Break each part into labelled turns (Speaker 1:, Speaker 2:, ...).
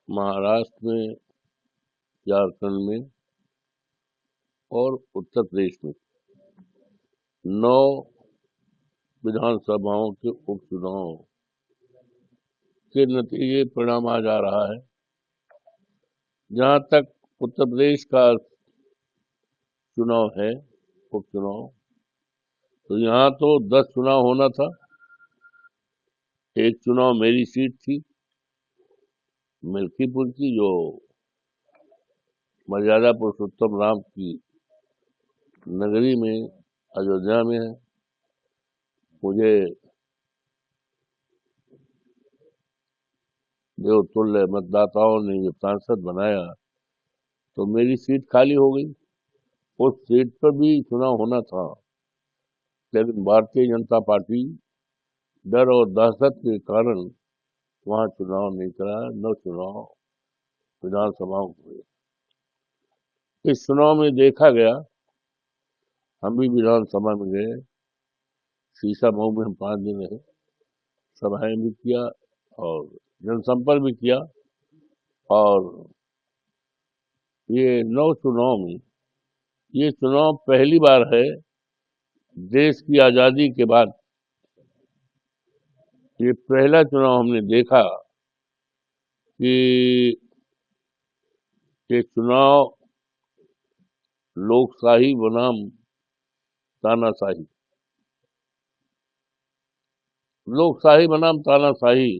Speaker 1: महाराष्ट्र में, झारखंड में और उत्तर प्रदेश में 9 विधानसभाओं के उपचुनाव के नतीजे परिणाम आ जा रहा है। जहां तक उत्तर प्रदेश का चुनाव है, उपचुनाव, तो यहाँ तो 10 चुनाव होना था। एक चुनाव मेरी सीट थी मिल्कीपुर की, जो मर्यादा पुरुषोत्तम राम की नगरी में, अयोध्या में है। मुझे देवतुल्य मतदाताओं ने जब सांसद बनाया तो मेरी सीट खाली हो गई। उस सीट पर भी चुनाव होना था, लेकिन भारतीय जनता पार्टी डर और दहशत के कारण वहां चुनाव नहीं कराया। 9 चुनाव विधानसभाओं हुए। इस चुनाव में देखा गया, हम भी विधानसभा में गए, शीशा मऊ में हम 5 दिन रहे, सभाएं भी किया और जनसंपर्क भी किया। और ये 9 चुनाव में ये चुनाव पहली बार है देश की आजादी के बाद, ये पहला चुनाव हमने देखा कि ये चुनाव लोकशाही बनाम तानाशाही, लोकशाही बनाम तानाशाही,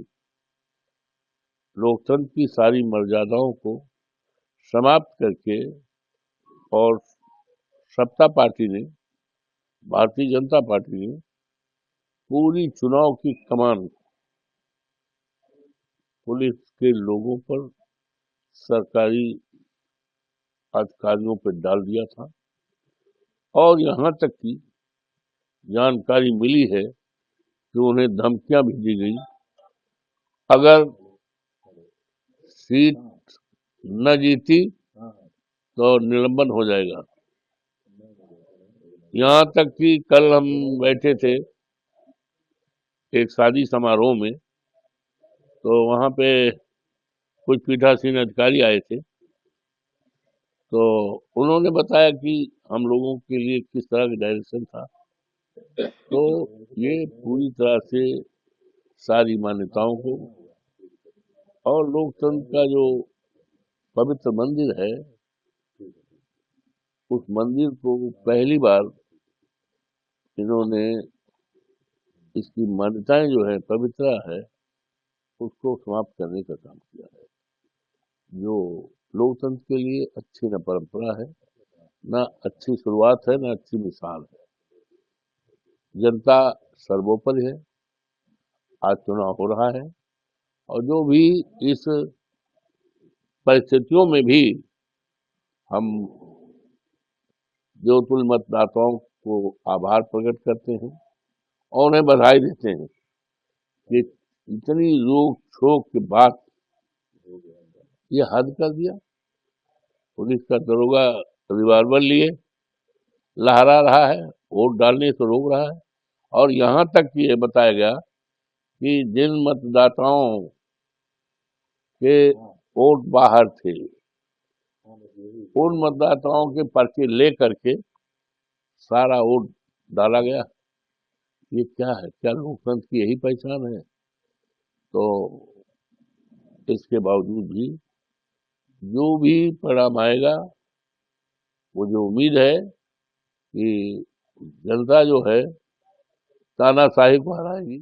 Speaker 1: लोकतंत्र की सारी मर्यादाओं को समाप्त करके और सत्ता पार्टी ने, भारतीय जनता पार्टी ने पूरी चुनाव की कमान पुलिस के लोगों पर, सरकारी अधिकारियों पर डाल दिया था। और यहाँ तक की जानकारी मिली है कि उन्हें धमकियां भी दी गई, अगर सीट न जीती तो निलंबन हो जाएगा। यहाँ तक कि कल हम बैठे थे एक शादी समारोह में, तो वहां पे कुछ पीठासीन अधिकारी आए थे, तो उन्होंने बताया कि हम लोगों के लिए किस तरह का डायरेक्शन था। तो ये पूरी तरह से सारी मान्यताओं को और लोकतंत्र का जो पवित्र मंदिर है, उस मंदिर को पहली बार इन्होंने, इसकी मान्यताएं जो है, पवित्रता है, उसको समाप्त करने का काम किया है। जो लोकतंत्र के लिए अच्छी न परंपरा है, न अच्छी शुरुआत है, न अच्छी मिसाल है। जनता सर्वोपरि है। आज चुनाव हो रहा है और जो भी इस परिस्थितियों में भी हम देवतुल्य मतदाताओं को आभार प्रकट करते हैं और उन्हें बधाई देते हैं कि इतनी रोक छोक के बाद ये हद कर दिया। पुलिस का दरोगा रिवाल्वर लिए लहरा रहा है, वोट डालने से रोक रहा है। और यहाँ तक ये बताया गया कि जिन मतदाताओं के वोट बाहर थे, उन मतदाताओं के पर्चे ले करके सारा वोट डाला गया। ये क्या है? क्या लोकतंत्र की यही पहचान है? तो इसके बावजूद भी जो भी परिणाम आएगा, मुझे उम्मीद है कि जनता जो है तानाशाही को हराएगी।